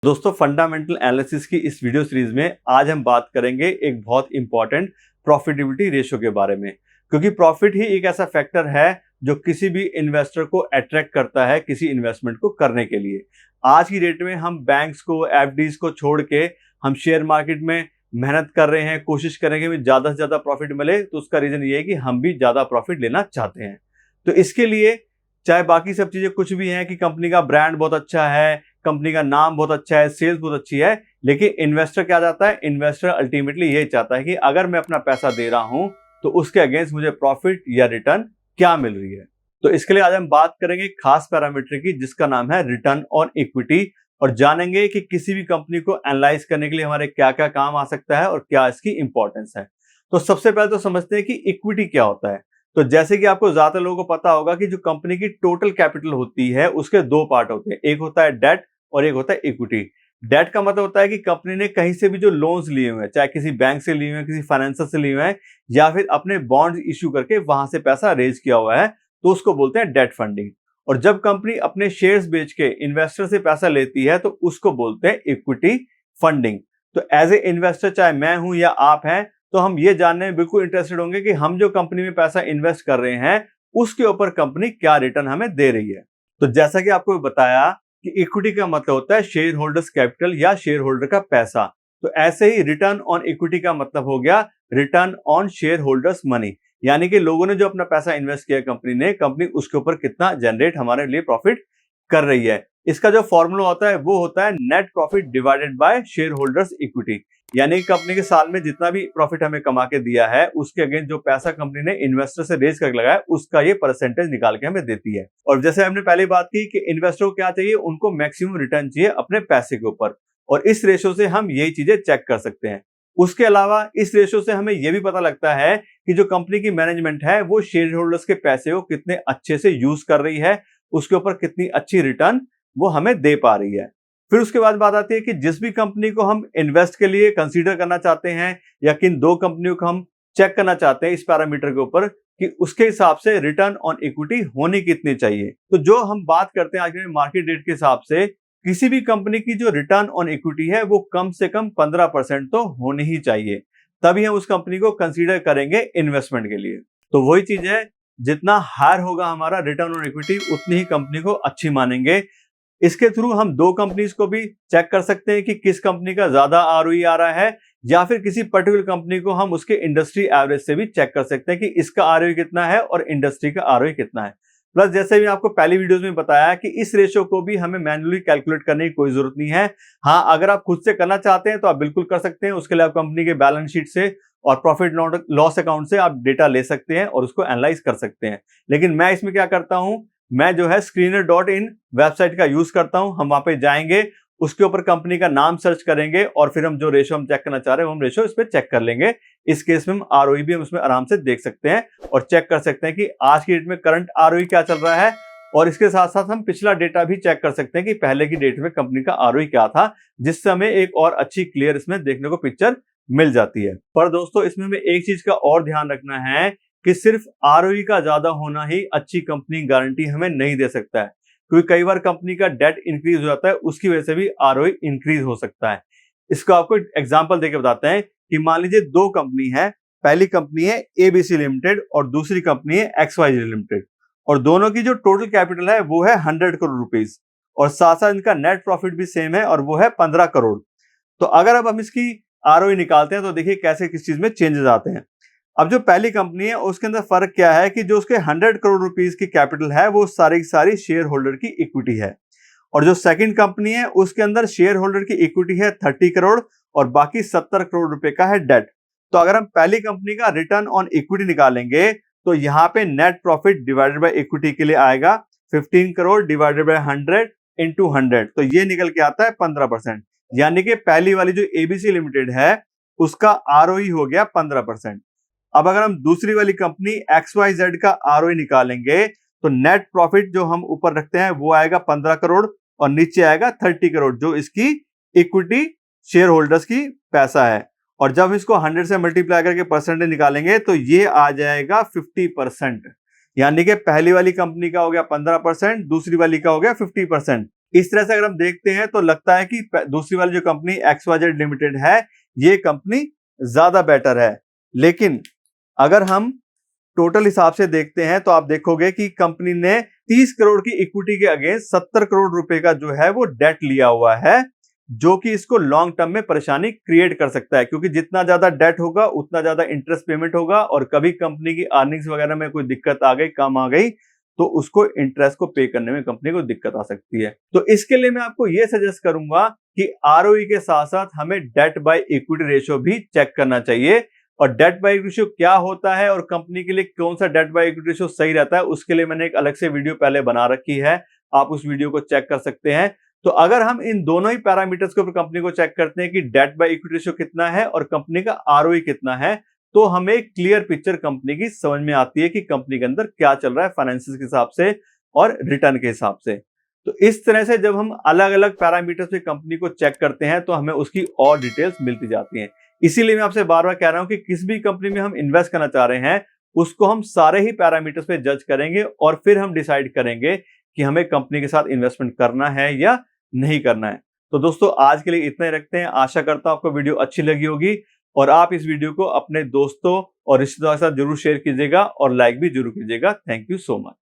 दोस्तों fundamental analysis की इस वीडियो सीरीज में आज हम बात करेंगे एक बहुत इंपॉर्टेंट प्रॉफिटेबिलिटी रेशियो के बारे में, क्योंकि प्रॉफिट ही एक ऐसा फैक्टर है जो किसी भी इन्वेस्टर को अट्रैक्ट करता है किसी इन्वेस्टमेंट को करने के लिए। आज की डेट में हम बैंक्स को, एफडीज को छोड़ के हम शेयर मार्केट में मेहनत कर रहे हैं, कोशिश करेंगे कि ज्यादा से ज्यादा प्रॉफिट मिले। तो उसका रीजन ये है कि हम भी ज्यादा प्रॉफिट लेना चाहते हैं। तो इसके लिए चाहे बाकी सब चीजें कुछ भी हैं कि कंपनी का ब्रांड बहुत अच्छा है, कंपनी का नाम बहुत अच्छा है, सेल्स बहुत अच्छी है, लेकिन इन्वेस्टर क्या चाहता है? इन्वेस्टर अल्टीमेटली ये चाहता है कि अगर मैं अपना पैसा दे रहा हूं तो उसके अगेंस्ट मुझे प्रॉफिट या रिटर्न क्या मिल रही है। तो इसके लिए आज हम बात करेंगे खास पैरामीटर की जिसका नाम है रिटर्न ऑन इक्विटी, और जानेंगे कि किसी भी कंपनी को एनालाइज करने के लिए हमारे क्या क्या काम आ सकता है और क्या इसकी इंपॉर्टेंस है। तो सबसे पहले तो समझते हैं कि इक्विटी क्या होता है। तो जैसे कि आपको ज्यादातर लोगों को पता होगा कि जो कंपनी की टोटल कैपिटल होती है उसके दो पार्ट होते हैं, एक होता है डेट और एक होता है इक्विटी। डेट का मतलब होता है कि कंपनी ने कहीं से भी जो लोन्स लिए हुए हैं, चाहे किसी बैंक से लिए हुए हैं, किसी फाइनेंसर से लिए हुए हैं, या फिर अपने बॉन्ड्स इश्यू करके वहां से पैसा रेज किया हुआ है, तो उसको बोलते हैं डेट फंडिंग। और जब कंपनी अपने शेयर्स बेच के इन्वेस्टर से पैसा लेती है तो उसको बोलते हैं इक्विटी फंडिंग। तो एज ए इन्वेस्टर, चाहे मैं हूं या आप हैं, तो हम ये जानने में बिल्कुल इंटरेस्टेड होंगे कि हम जो कंपनी में पैसा इन्वेस्ट कर रहे हैं उसके ऊपर कंपनी क्या रिटर्न हमें दे रही है। तो जैसा कि आपको बताया कि इक्विटी का मतलब होता है शेयर होल्डर्स कैपिटल या शेयर होल्डर का पैसा। तो ऐसे ही रिटर्न ऑन इक्विटी का मतलब हो गया return on share holders money, यानी कि लोगों ने जो अपना पैसा इन्वेस्ट किया कंपनी ने, कंपनी उसके ऊपर कितना जनरेट हमारे लिए प्रॉफिट कर रही है। इसका जो फॉर्मूला होता है वो होता है net profit divided by share holders equity, यानी कंपनी के साल में जितना भी प्रॉफिट हमें कमा के दिया है उसके अगेंस्ट जो पैसा कंपनी ने इन्वेस्टर से रेज करके लगाया उसका ये परसेंटेज निकाल के हमें देती है। और जैसे हमने पहले बात की कि इन्वेस्टर को क्या चाहिए, उनको मैक्सिमम रिटर्न चाहिए अपने पैसे के ऊपर, और इस रेशो से हम यही चीजें चेक कर सकते हैं। उसके अलावा इस रेशो से हमें यह भी पता लगता है कि जो कंपनी की मैनेजमेंट है वो शेयर होल्डर्स के पैसे को कितने अच्छे से यूज कर रही है, उसके ऊपर कितनी अच्छी रिटर्न वो हमें दे पा रही है। फिर उसके बाद बात आती है कि जिस भी कंपनी को हम इन्वेस्ट के लिए कंसीडर करना चाहते हैं या किन दो कंपनियों को हम चेक करना चाहते हैं इस पैरामीटर के ऊपर कि उसके हिसाब से रिटर्न ऑन इक्विटी होनी कितनी चाहिए। तो जो हम बात करते हैं आज के मार्केट रेट के हिसाब से, किसी भी कंपनी की जो रिटर्न ऑन इक्विटी है वो कम से कम 15% तो होनी ही चाहिए, तभी हम उस कंपनी को कंसीडर करेंगे इन्वेस्टमेंट के लिए। तो वही चीज है, जितना हायर होगा हमारा रिटर्न ऑन इक्विटी उतनी ही कंपनी को अच्छी मानेंगे। इसके थ्रू हम दो कंपनीज को भी चेक कर सकते हैं कि किस कंपनी का ज्यादा आरओई आ रहा है, या फिर किसी पर्टिकुलर कंपनी को हम उसके इंडस्ट्री एवरेज से भी चेक कर सकते हैं कि इसका आरओई कितना है और इंडस्ट्री का आरओई कितना है। प्लस जैसे भी आपको पहली वीडियोस में बताया कि इस रेशियो को भी हमें मैन्युअली कैलकुलेट करने की कोई जरूरत नहीं है। हाँ, अगर आप खुद से करना चाहते हैं तो आप बिल्कुल कर सकते हैं। उसके लिए आप कंपनी के बैलेंस शीट से और प्रॉफिट लॉस अकाउंट से आप डेटा ले सकते हैं और उसको एनालाइज कर सकते हैं। लेकिन मैं इसमें क्या करता हूं, मैं जो है screener.in वेबसाइट का यूज करता हूं। हम वहां पे जाएंगे, उसके ऊपर कंपनी का नाम सर्च करेंगे और फिर हम जो रेशो हम चेक करना चाह रहे हैं हम रेशो इस पे चेक कर लेंगे। इस केस में हम आरओई भी हम उसमें आराम से देख सकते हैं और चेक कर सकते हैं कि आज की डेट में करंट आरओई क्या चल रहा है, और इसके साथ साथ हम पिछला डेटा भी चेक कर सकते हैं कि पहले की डेट में कंपनी का आरओई क्या था, जिससे हमें एक और अच्छी क्लियर इसमें देखने को पिक्चर मिल जाती है। पर दोस्तों इसमें हमें एक चीज का और ध्यान रखना है कि सिर्फ आरओई का ज्यादा होना ही अच्छी कंपनी गारंटी हमें नहीं दे सकता है, क्योंकि कई बार कंपनी का डेट इंक्रीज हो जाता है, उसकी वजह से भी आरओई इंक्रीज हो सकता है। इसको आपको एग्जांपल देके बताते हैं कि मान लीजिए दो कंपनी है, पहली कंपनी है एबीसी लिमिटेड और दूसरी कंपनी है एक्सवाईजी लिमिटेड, और दोनों की जो टोटल कैपिटल है वो है 100 करोड़ रुपीज, और साथ साथ इनका नेट प्रॉफिट भी सेम है और वो है 15 करोड़। तो अगर अब हम इसकी आरओई निकालते हैं तो देखिए कैसे किस चीज में चेंजेस आते हैं। अब जो पहली कंपनी है उसके अंदर फर्क क्या है कि जो उसके 100 करोड़ रुपीस की कैपिटल है वो सारी की सारी शेयर होल्डर की इक्विटी है, और जो सेकंड कंपनी है उसके अंदर शेयर होल्डर की इक्विटी है 30 करोड़ और बाकी 70 करोड़ रुपए का है डेट। तो अगर हम पहली कंपनी का रिटर्न ऑन इक्विटी निकालेंगे तो यहाँ पे net profit divided by equity के लिए आएगा 15 करोड़ डिवाइडेड बाय 100 इंटू 100, तो ये निकल के आता है 15%। यानी कि पहली वाली जो एबीसी लिमिटेड है उसका आरओई हो गया 15%। अब अगर हम दूसरी वाली कंपनी XYZ का आरओई निकालेंगे तो नेट प्रॉफिट जो हम ऊपर रखते हैं वो आएगा 15 करोड़ और नीचे आएगा 30 करोड़ जो इसकी इक्विटी शेयर होल्डर्स की पैसा है, और जब इसको 100 से मल्टीप्लाई करके परसेंटेज निकालेंगे तो ये आ जाएगा 50%। यानी कि पहली वाली कंपनी का हो गया 15%, दूसरी वाली का हो गया 50%। इस तरह से अगर हम देखते हैं तो लगता है कि दूसरी वाली जो कंपनी XYZ लिमिटेड है ये कंपनी ज्यादा बेटर है। लेकिन अगर हम टोटल हिसाब से देखते हैं तो आप देखोगे कि कंपनी ने 30 करोड़ की इक्विटी के अगेंस्ट 70 करोड़ रुपए का जो है वो डेट लिया हुआ है, जो कि इसको लॉन्ग टर्म में परेशानी क्रिएट कर सकता है, क्योंकि जितना ज्यादा डेट होगा उतना ज्यादा इंटरेस्ट पेमेंट होगा और कभी कंपनी की अर्निंग्स वगैरह में कोई दिक्कत आ गई, कम आ गई, तो उसको इंटरेस्ट को पे करने में कंपनी को दिक्कत आ सकती है। तो इसके लिए मैं आपको यह सजेस्ट करूंगा कि आरओई के साथ साथ हमें डेट बाय इक्विटी रेशियो भी चेक करना चाहिए। और डेट बाय इक्विटी रेशियो क्या होता है और कंपनी के लिए कौन सा डेट बाय इक्विटी रेशियो सही रहता है, उसके लिए मैंने एक अलग से वीडियो पहले बना रखी है, आप उस वीडियो को चेक कर सकते हैं। तो अगर हम इन दोनों ही पैरामीटर्स के ऊपर कंपनी को चेक करते हैं कि डेट बाय इक्विटी रेशियो कितना है और कंपनी का आरओई कितना है, तो हमें क्लियर पिक्चर कंपनी की समझ में आती है कि कंपनी के अंदर क्या चल रहा है फाइनेंसिस के हिसाब से और रिटर्न के हिसाब से। तो इस तरह से जब हम अलग अलग पैरामीटर्स पे कंपनी को चेक करते हैं तो हमें उसकी और डिटेल्स मिलती जाती हैं। इसीलिए मैं आपसे बार बार कह रहा हूं कि किसी भी कंपनी में हम इन्वेस्ट करना चाह रहे हैं उसको हम सारे ही पैरामीटर्स पे जज करेंगे और फिर हम डिसाइड करेंगे कि हमें कंपनी के साथ इन्वेस्टमेंट करना है या नहीं करना है। तो दोस्तों आज के लिए इतना ही रखते हैं। आशा करता हूं आपको वीडियो अच्छी लगी होगी और आप इस वीडियो को अपने दोस्तों और रिश्तेदारों के साथ जरूर शेयर कीजिएगा और लाइक भी जरूर कीजिएगा। Thank you so much.